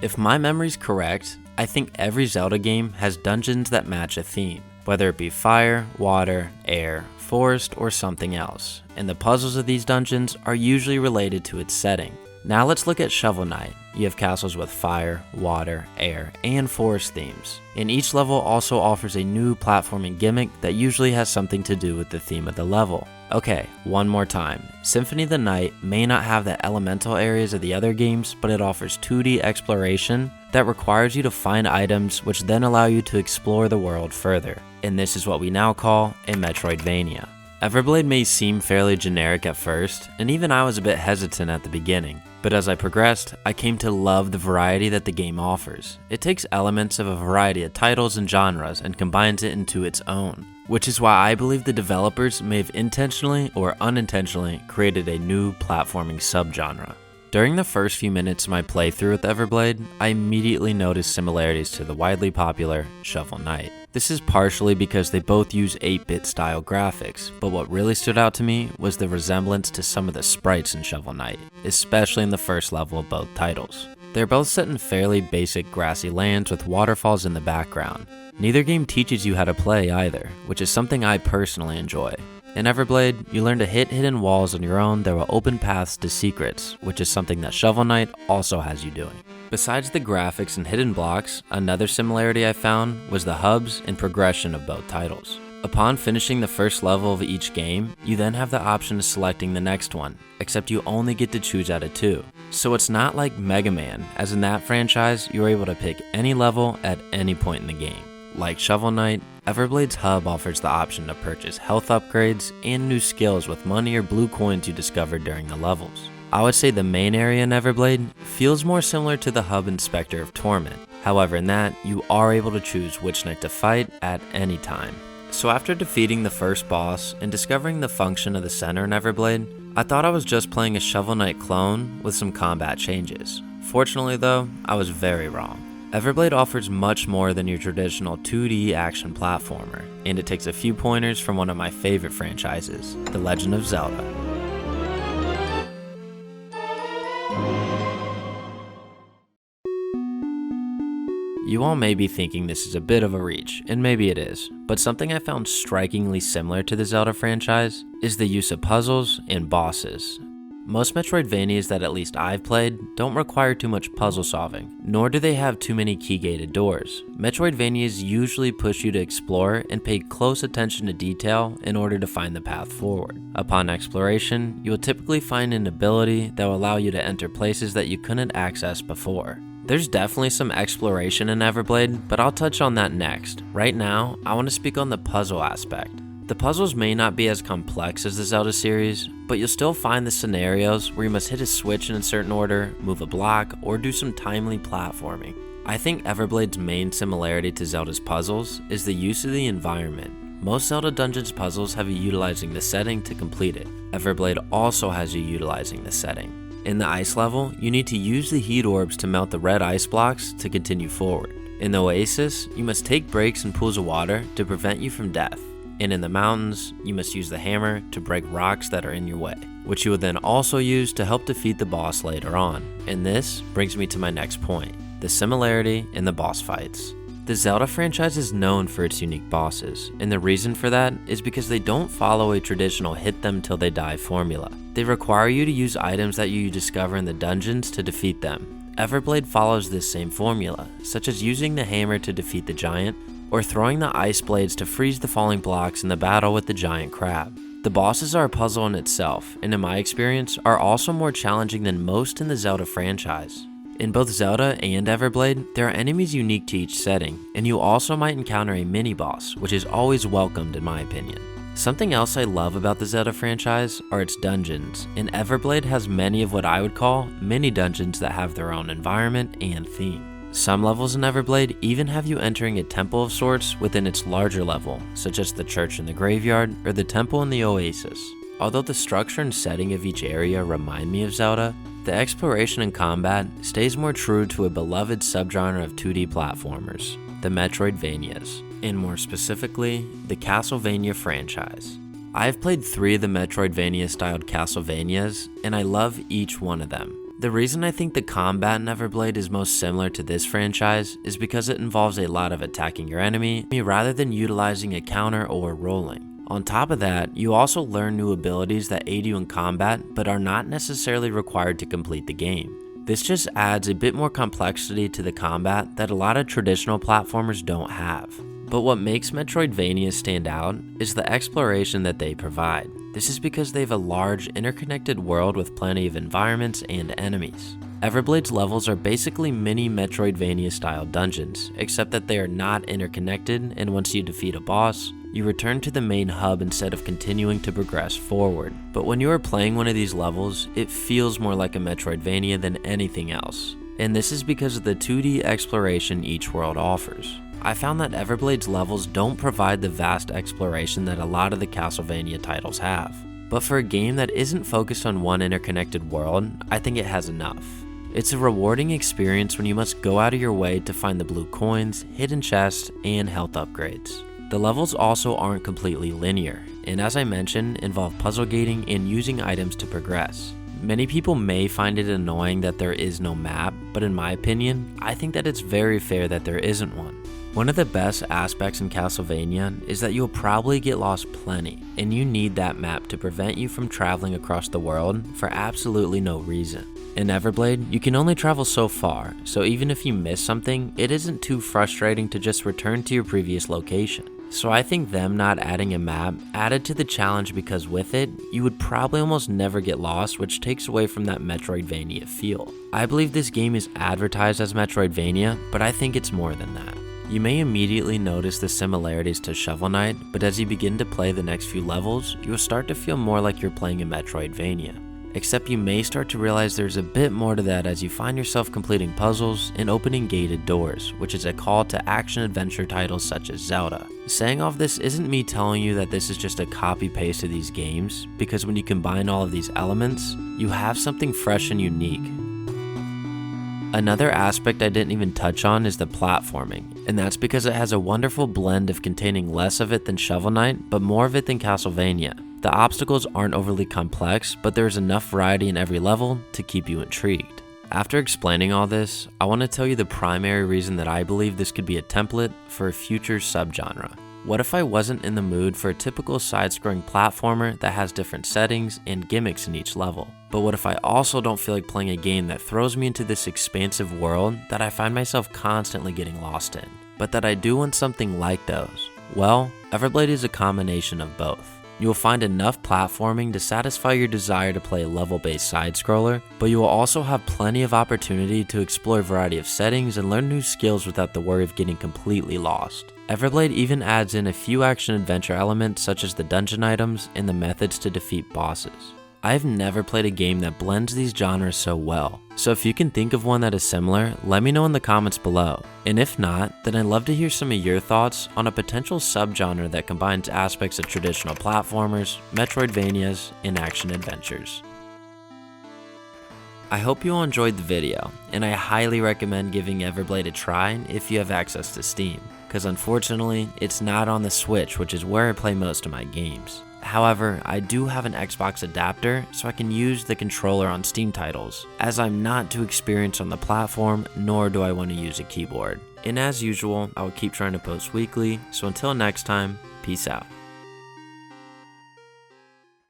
If my memory's correct, I think every Zelda game has dungeons that match a theme, whether it be fire, water, air, forest, or something else, and the puzzles of these dungeons are usually related to its setting. Now let's look at Shovel Knight. You have castles with fire, water, air, and forest themes, and each level also offers a new platforming gimmick that usually has something to do with the theme of the level. Okay, one more time. Symphony of the Night may not have the elemental areas of the other games, but it offers 2D exploration that requires you to find items which then allow you to explore the world further, and this is what we now call a Metroidvania. Everblade may seem fairly generic at first, and even I was a bit hesitant at the beginning, but as I progressed, I came to love the variety that the game offers. It takes elements of a variety of titles and genres and combines it into its own, which is why I believe the developers may have intentionally or unintentionally created a new platforming subgenre. During the first few minutes of my playthrough with Everblade, I immediately noticed similarities to the widely popular Shovel Knight. This is partially because they both use 8-bit style graphics, but what really stood out to me was the resemblance to some of the sprites in Shovel Knight, especially in the first level of both titles. They're both set in fairly basic grassy lands with waterfalls in the background. Neither game teaches you how to play either, which is something I personally enjoy. In Everblade, you learn to hit hidden walls on your own that will open paths to secrets, which is something that Shovel Knight also has you doing. Besides the graphics and hidden blocks, another similarity I found was the hubs and progression of both titles. Upon finishing the first level of each game, you then have the option of selecting the next one, except you only get to choose out of 2. So it's not like Mega Man, as in that franchise, you're able to pick any level at any point in the game. Like Shovel Knight, Everblade's hub offers the option to purchase health upgrades and new skills with money or blue coins you discovered during the levels. I would say the main area in Everblade feels more similar to the hub in Spectre of Torment. However, in that, you are able to choose which knight to fight at any time. So after defeating the first boss and discovering the function of the center in Everblade, I thought I was just playing a Shovel Knight clone with some combat changes. Fortunately though, I was very wrong. Everblade offers much more than your traditional 2D action platformer, and it takes a few pointers from one of my favorite franchises, The Legend of Zelda. You all may be thinking this is a bit of a reach, and maybe it is, but something I found strikingly similar to the Zelda franchise is the use of puzzles and bosses. Most Metroidvanias that at least I've played don't require too much puzzle solving, nor do they have too many key-gated doors. Metroidvanias usually push you to explore and pay close attention to detail in order to find the path forward. Upon exploration, you will typically find an ability that will allow you to enter places that you couldn't access before. There's definitely some exploration in Everblade, but I'll touch on that next. Right now, I want to speak on the puzzle aspect. The puzzles may not be as complex as the Zelda series, but you'll still find the scenarios where you must hit a switch in a certain order, move a block, or do some timely platforming. I think Everblade's main similarity to Zelda's puzzles is the use of the environment. Most Zelda Dungeons puzzles have you utilizing the setting to complete it. Everblade also has you utilizing the setting. In the ice level, you need to use the heat orbs to melt the red ice blocks to continue forward. In the oasis, you must take breaks in pools of water to prevent you from death. And in the mountains, you must use the hammer to break rocks that are in your way, which you will then also use to help defeat the boss later on. And this brings me to my next point, the similarity in the boss fights. The Zelda franchise is known for its unique bosses, and the reason for that is because they don't follow a traditional hit them till they die formula. They require you to use items that you discover in the dungeons to defeat them. Everblade follows this same formula, such as using the hammer to defeat the giant, or throwing the ice blades to freeze the falling blocks in the battle with the giant crab. The bosses are a puzzle in itself, and in my experience, are also more challenging than most in the Zelda franchise. In both Zelda and Everblade, there are enemies unique to each setting, and you also might encounter a mini-boss, which is always welcomed in my opinion. Something else I love about the Zelda franchise are its dungeons, and Everblade has many of what I would call mini-dungeons that have their own environment and theme. Some levels in Everblade even have you entering a temple of sorts within its larger level, such as the church in the graveyard or the temple in the oasis. Although the structure and setting of each area remind me of Zelda, the exploration and combat stays more true to a beloved subgenre of 2D platformers, the Metroidvanias, and more specifically, the Castlevania franchise. I have played 3 of the Metroidvania-styled Castlevanias, and I love each one of them. The reason I think the combat in Everblade is most similar to this franchise is because it involves a lot of attacking your enemy rather than utilizing a counter or rolling. On top of that, you also learn new abilities that aid you in combat but are not necessarily required to complete the game. This just adds a bit more complexity to the combat that a lot of traditional platformers don't have. But what makes Metroidvania stand out is the exploration that they provide. This is because they have a large, interconnected world with plenty of environments and enemies. Everblade's levels are basically mini Metroidvania-style dungeons, except that they are not interconnected, and once you defeat a boss, you return to the main hub instead of continuing to progress forward. But when you are playing one of these levels, it feels more like a Metroidvania than anything else. And this is because of the 2D exploration each world offers. I found that Everblade's levels don't provide the vast exploration that a lot of the Castlevania titles have. But for a game that isn't focused on one interconnected world, I think it has enough. It's a rewarding experience when you must go out of your way to find the blue coins, hidden chests, and health upgrades. The levels also aren't completely linear, and as I mentioned, involve puzzle gating and using items to progress. Many people may find it annoying that there is no map, but in my opinion, I think that it's very fair that there isn't one. One of the best aspects in Castlevania is that you'll probably get lost plenty, and you need that map to prevent you from traveling across the world for absolutely no reason. In Everblade, you can only travel so far, so even if you miss something, it isn't too frustrating to just return to your previous location. So I think them not adding a map added to the challenge because with it, you would probably almost never get lost, which takes away from that Metroidvania feel. I believe this game is advertised as Metroidvania, but I think it's more than that. You may immediately notice the similarities to Shovel Knight, but as you begin to play the next few levels, you will start to feel more like you're playing a Metroidvania. Except you may start to realize there's a bit more to that as you find yourself completing puzzles and opening gated doors, which is a call to action-adventure titles such as Zelda. Saying all of this isn't me telling you that this is just a copy-paste of these games, because when you combine all of these elements, you have something fresh and unique. Another aspect I didn't even touch on is the platforming, and that's because it has a wonderful blend of containing less of it than Shovel Knight, but more of it than Castlevania. The obstacles aren't overly complex, but there's enough variety in every level to keep you intrigued. After explaining all this, I want to tell you the primary reason that I believe this could be a template for a future subgenre. What if I wasn't in the mood for a typical side-scrolling platformer that has different settings and gimmicks in each level? But what if I also don't feel like playing a game that throws me into this expansive world that I find myself constantly getting lost in, but that I do want something like those? Well, Everblade is a combination of both. You will find enough platforming to satisfy your desire to play a level-based side-scroller, but you will also have plenty of opportunity to explore a variety of settings and learn new skills without the worry of getting completely lost. Everblade even adds in a few action-adventure elements such as the dungeon items and the methods to defeat bosses. I've never played a game that blends these genres so well, so if you can think of one that is similar, let me know in the comments below. And if not, then I'd love to hear some of your thoughts on a potential subgenre that combines aspects of traditional platformers, Metroidvanias, and action adventures. I hope you all enjoyed the video, and I highly recommend giving Everblade a try if you have access to Steam, because unfortunately, it's not on the Switch, which is where I play most of my games. However, I do have an Xbox adapter, so I can use the controller on Steam titles, as I'm not too experienced on the platform, nor do I want to use a keyboard. And as usual, I will keep trying to post weekly, so until next time, peace out.